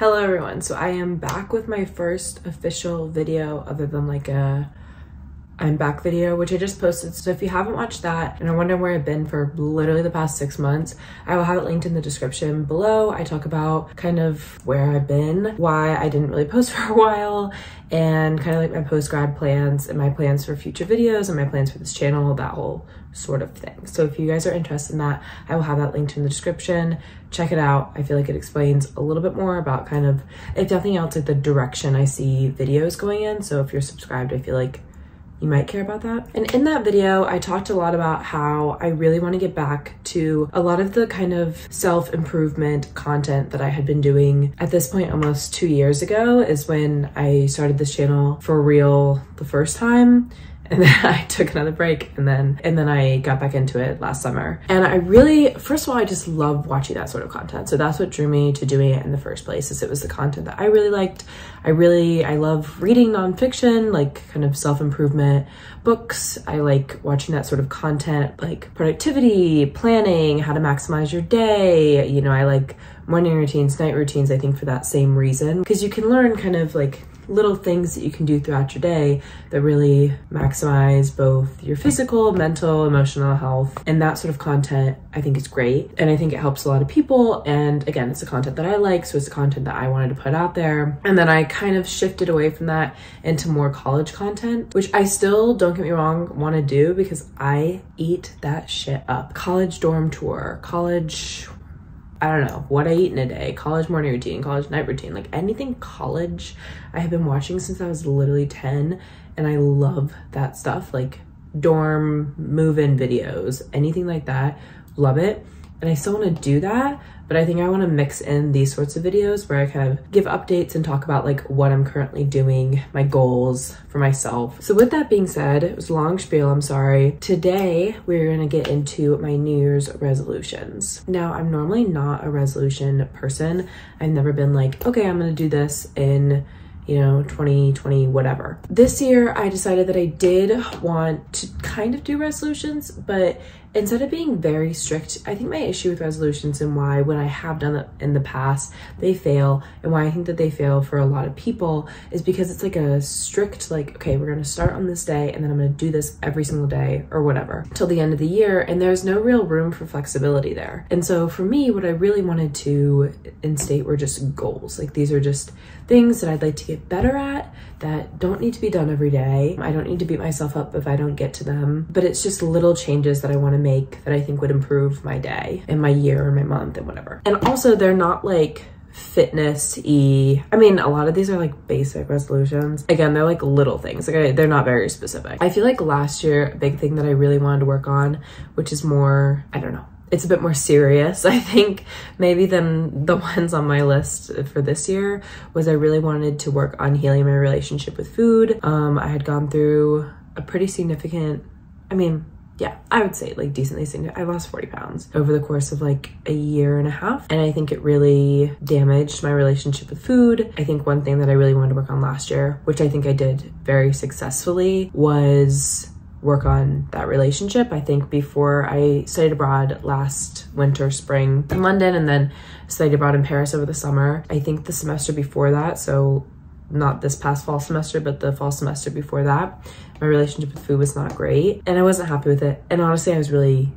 Hello everyone, so I am back with my first official video other than like a I'm back video, which I just posted. So if you haven't watched that and are wondering where I've been for literally the past 6 months, I will have it linked in the description below. I talk about kind of where I've been, why I didn't really post for a while, and kind of like my post-grad plans and my plans for future videos and my plans for this channel, that whole sort of thing. So if you guys are interested in that, I will have that linked in the description. Check it out. I feel like it explains a little bit more about kind of, if nothing else, like the direction I see videos going in. So if you're subscribed, I feel like you might care about that. And in that video, I talked a lot about how I really want to get back to a lot of the kind of self-improvement content that I had been doing. At this point, almost 2 years ago is when I started this channel for real the first time. And then I took another break and then I got back into it last summer. And I really, first of all, I just love watching that sort of content. So that's what drew me to doing it in the first place, is it was the content that I really liked. I love reading nonfiction, like kind of self-improvement books. I like watching that sort of content, like productivity, planning, how to maximize your day. You know, I like morning routines, night routines, I think for that same reason, because you can learn kind of like little things that you can do throughout your day that really maximize both your physical, mental, emotional health. And that sort of content I think is great. And I think it helps a lot of people. And again, it's the content that I like. So it's the content that I wanted to put out there. And then I kind of shifted away from that into more college content, which I still, don't get me wrong, want to do because I eat that shit up. College dorm tour, college, I don't know, what I eat in a day, college morning routine, college night routine, like anything college I have been watching since I was literally 10, and I love that stuff, like dorm move-in videos, anything like that, love it. And I still want to do that, but I think I want to mix in these sorts of videos where I kind of give updates and talk about like what I'm currently doing, my goals for myself. So with that being said, it was a long spiel, I'm sorry. Today, we're going to get into my New Year's resolutions. Now, I'm normally not a resolution person. I've never been like, okay, I'm going to do this in 2020, whatever. This year, I decided that I did want to kind of do resolutions, but instead of being very strict, I think my issue with resolutions and why when I have done it in the past, they fail, and why I think that they fail for a lot of people is because it's like a strict, like, okay, we're going to start on this day and then I'm going to do this every single day or whatever till the end of the year. And there's no real room for flexibility there. And so for me, what I really wanted to instate were just goals. Like these are just things that I'd like to get better at that don't need to be done every day. I don't need to beat myself up if I don't get to them, but it's just little changes that I want to make that I think would improve my day and my year and my month and whatever. And also they're not like fitness-y. I mean, a lot of these are like basic resolutions. Again, they're like little things. Like they're not very specific. I feel like last year, a big thing that I really wanted to work on, which is more, I don't know, it's a bit more serious, I think, maybe than the ones on my list for this year, was I really wanted to work on healing my relationship with food. I had gone through a pretty significant, I mean, yeah, I would say like decently significant. I lost 40 pounds over the course of like a year and a half. And I think it really damaged my relationship with food. I think one thing that I really wanted to work on last year, which I think I did very successfully, was work on that relationship. I think before I studied abroad last winter, spring in London, and then studied abroad in Paris over the summer. I think the semester before that, so not this past fall semester, but the fall semester before that, my relationship with food was not great and I wasn't happy with it. And honestly, I was really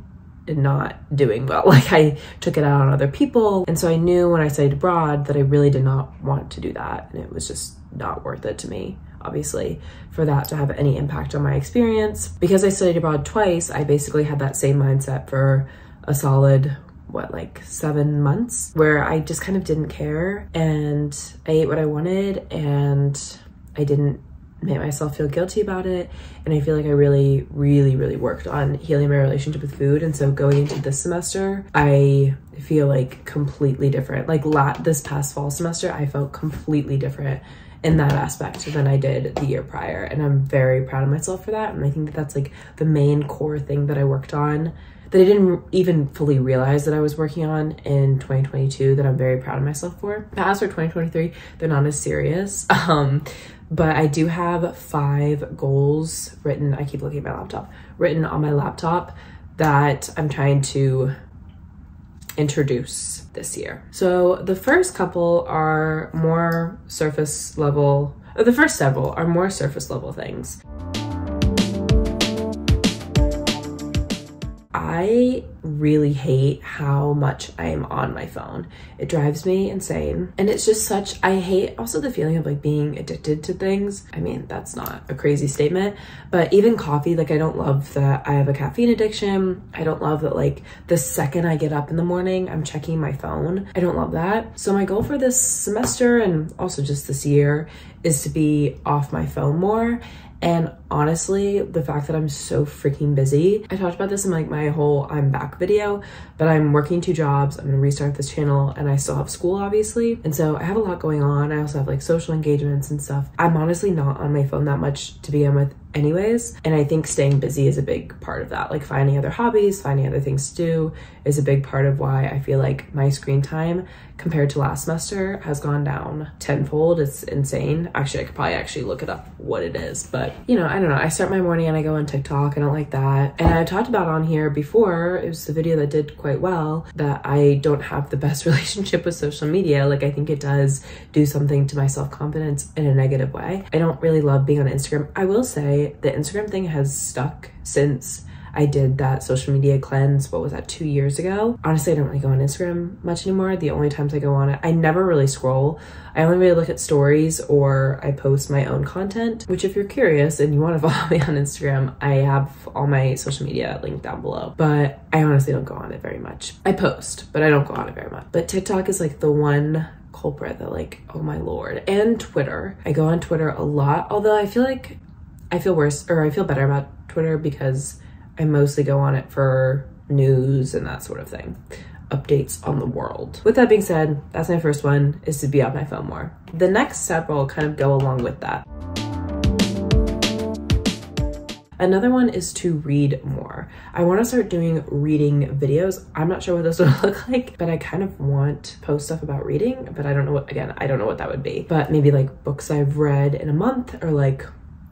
not doing well. Like I took it out on other people. And so I knew when I studied abroad that I really did not want to do that. And it was just not worth it to me, obviously, for that to have any impact on my experience. Because I studied abroad twice, I basically had that same mindset for a solid, like 7 months, where I just kind of didn't care and I ate what I wanted and I didn't make myself feel guilty about it. And I feel like I really, really, really worked on healing my relationship with food. And so going into this semester, I feel like completely different. Like this past fall semester, I felt completely different in that aspect than I did the year prior. And I'm very proud of myself for that. And I think that that's like the main core thing that I worked on, that I didn't even fully realize that I was working on in 2022, that I'm very proud of myself for. But as for 2023, they're not as serious. But I do have 5 goals written, I keep looking at my laptop, written on my laptop that I'm trying to introduce this year. So the first couple are more surface level, or the first several are more surface level things. I really hate how much I am on my phone. It drives me insane. And it's just such, I hate also the feeling of like being addicted to things. I mean, that's not a crazy statement, but even coffee, like I don't love that I have a caffeine addiction. I don't love that like the second I get up in the morning, I'm checking my phone. I don't love that. So my goal for this semester and also just this year is to be off my phone more. And honestly, the fact that I'm so freaking busy, I talked about this in like my whole I'm back video, but I'm working 2 jobs. I'm gonna restart this channel and I still have school obviously. And so I have a lot going on. I also have like social engagements and stuff. I'm honestly not on my phone that much to begin with anyways. And I think staying busy is a big part of that. Like finding other hobbies, finding other things to do is a big part of why I feel like my screen time compared to last semester has gone down tenfold. It's insane. Actually, I could probably actually look it up what it is, but you know, I don't know. I start my morning and I go on TikTok. I don't like that. And I talked about on here before, it was the video that did quite well, that I don't have the best relationship with social media. Like I think it does do something to my self-confidence in a negative way. I don't really love being on Instagram. I will say the Instagram thing has stuck since I did that social media cleanse, what was that, 2 years ago? Honestly, I don't really go on Instagram much anymore. The only times I go on it, I never really scroll. I only really look at stories or I post my own content, which if you're curious and you want to follow me on Instagram, I have all my social media linked down below. But I honestly don't go on it very much. I post, but I don't go on it very much. But TikTok is like the one culprit that like, oh my Lord. And Twitter. I go on Twitter a lot, although I feel like I feel worse, or I feel better about Twitter because I mostly go on it for news and that sort of thing. Updates on the world. With that being said, that's my first one, is to be on my phone more. The next several kind of go along with that. Another one is to read more. I want to start doing reading videos. I'm not sure what this would look like, but I kind of want to post stuff about reading, but I don't know what, again, I don't know what that would be. But maybe like books I've read in a month or like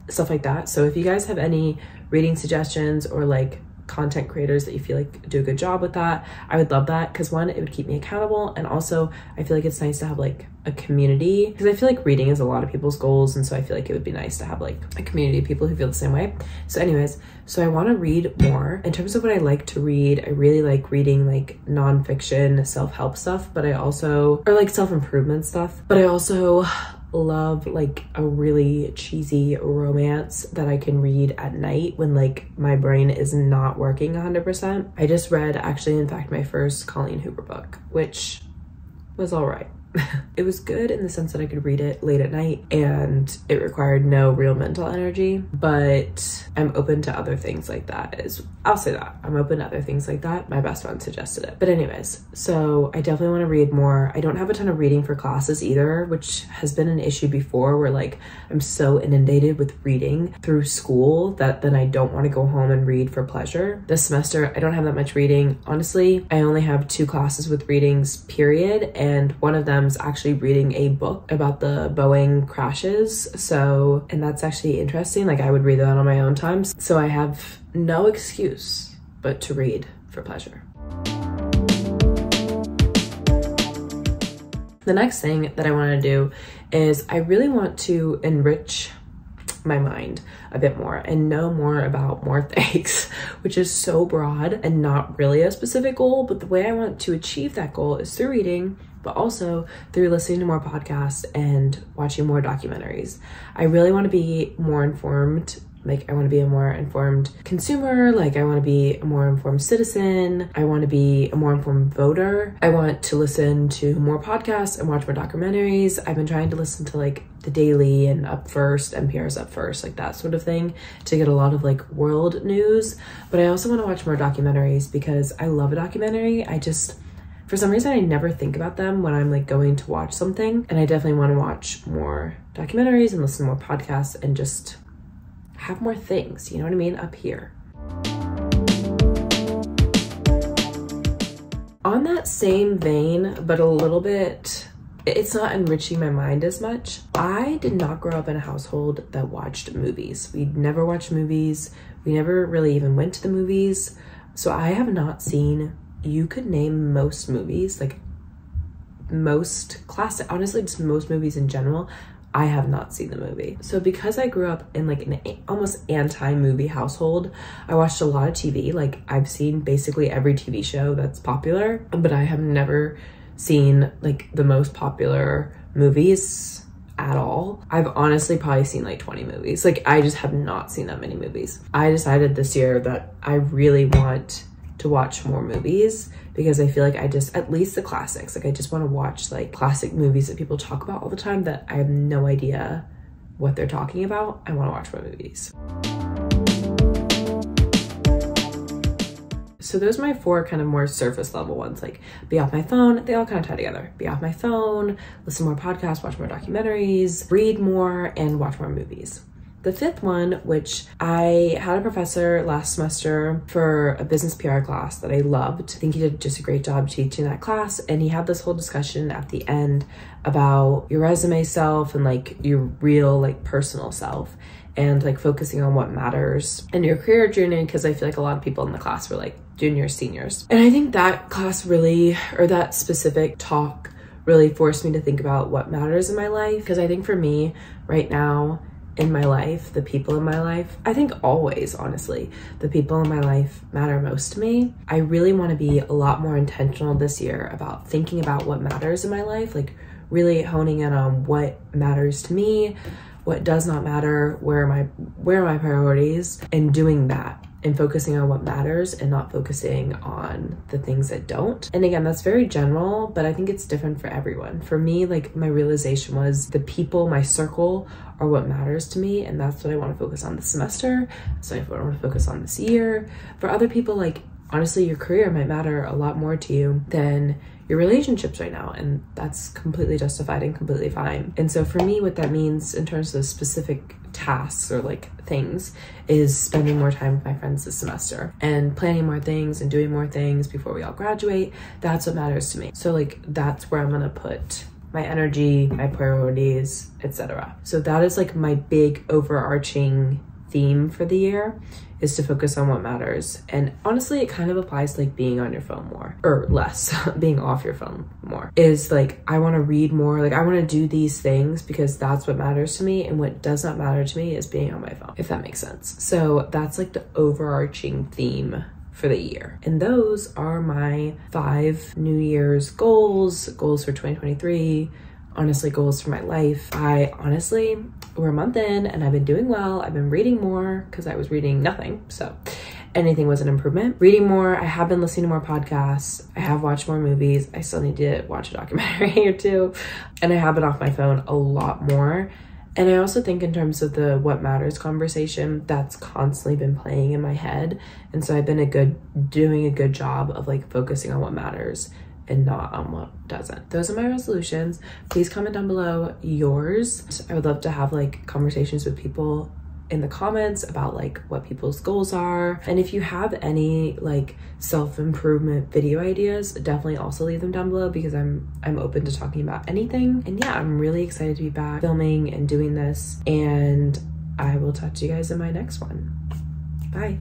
stuff like that. So if you guys have any reading suggestions or like content creators that you feel like do a good job with that, I would love that, because one, it would keep me accountable, and also I feel like it's nice to have like a community, because I feel like reading is a lot of people's goals, and so I feel like it would be nice to have like a community of people who feel the same way. So anyways, so I want to read more. In terms of what I like to read, I really like reading like nonfiction, self-help stuff, but I also, or like self-improvement stuff, but I also love like a really cheesy romance that I can read at night when like my brain is not working 100%. I just read actually, in fact, my first Colleen Hoover book, which was all right. It was good in the sense that I could read it late at night and it required no real mental energy, but I'm open to other things like that. I'll say that. I'm open to other things like that. My best friend suggested it. But anyways, so I definitely want to read more. I don't have a ton of reading for classes either, which has been an issue before, where like I'm so inundated with reading through school that then I don't want to go home and read for pleasure. This semester, I don't have that much reading. Honestly, I only have 2 classes with readings, period, and one of them is actually reading a book about the Boeing crashes. So, and that's actually interesting. Like I would read that on my own time. So I have no excuse but to read for pleasure. The next thing that I want to do is I really want to enrich my mind a bit more and know more about more things, which is so broad and not really a specific goal. But the way I want to achieve that goal is through reading, but also through listening to more podcasts and watching more documentaries. I really want to be more informed. Like I want to be a more informed consumer. Like I want to be a more informed citizen. I want to be a more informed voter. I want to listen to more podcasts and watch more documentaries. I've been trying to listen to like The Daily and Up First, NPR's Up First, like that sort of thing, to get a lot of like world news. But I also want to watch more documentaries because I love a documentary. For some reason, I never think about them when I'm like going to watch something. And I definitely want to watch more documentaries and listen to more podcasts and just have more things, you know what I mean, up here. On that same vein, but a little bit, it's not enriching my mind as much. I did not grow up in a household that watched movies. We never watched movies. We never really even went to the movies. So I have not seen you could name most movies, like most classic, honestly, just most movies in general, I have not seen the movie. So because I grew up in like an almost anti-movie household, I watched a lot of TV. Like I've seen basically every TV show that's popular, but I have never seen like the most popular movies at all. I've honestly probably seen like 20 movies. Like I just have not seen that many movies. I decided this year that I really want to watch more movies because I feel like at least the classics, like I just want to watch like classic movies that people talk about all the time that I have no idea what they're talking about. I want to watch more movies. So those are my 4 kind of more surface level ones, like be off my phone. They all kind of tie together. Be off my phone, listen to more podcasts, watch more documentaries, read more, and watch more movies. The 5th one, which I had a professor last semester for a business PR class that I loved. I think he did just a great job teaching that class. And he had this whole discussion at the end about your resume self and like your real like personal self and like focusing on what matters in your career journey. Because I feel like a lot of people in the class were like juniors, seniors. And I think that class really, or that specific talk really forced me to think about what matters in my life. Because I think for me right now, in my life, the people in my life, I think always, honestly, the people in my life matter most to me. I really want to be a lot more intentional this year about thinking about what matters in my life, like really honing in on what matters to me, what does not matter, where are my priorities, and doing that and focusing on what matters and not focusing on the things that don't. And again, that's very general, but I think it's different for everyone. For me, like my realization was the people, my circle are what matters to me. And that's what I want to focus on this semester. So that's what I want to focus on this year. For other people, like honestly, your career might matter a lot more to you than your relationships right now. And that's completely justified and completely fine. And so for me, what that means in terms of specific tasks or like things is spending more time with my friends this semester and planning more things and doing more things before we all graduate. That's what matters to me. So like, that's where I'm gonna put my energy, my priorities, etc. So that is like my big overarching theme for the year, is to focus on what matters. And honestly, it kind of applies to like being on your phone more or less, being off your phone more. Is like, I want to read more, like I want to do these things because that's what matters to me. And what does not matter to me is being on my phone, if that makes sense. So that's like the overarching theme for the year. And those are my 5 New Year's goals for 2023. Honestly, goals for my life. We're a month in and I've been doing well. I've been reading more because I was reading nothing. So anything was an improvement. Reading more. I have been listening to more podcasts. I have watched more movies. I still need to watch a documentary or 2. And I have been off my phone a lot more. And I also think in terms of the what matters conversation, that's constantly been playing in my head. And so I've been doing a good job of like focusing on what matters and not on what doesn't. Those are my resolutions. Please comment down below yours. I would love to have like conversations with people in the comments about like what people's goals are. And if you have any like self-improvement video ideas, definitely also leave them down below because I'm open to talking about anything. And yeah, I'm really excited to be back filming and doing this. And I will talk to you guys in my next one. Bye.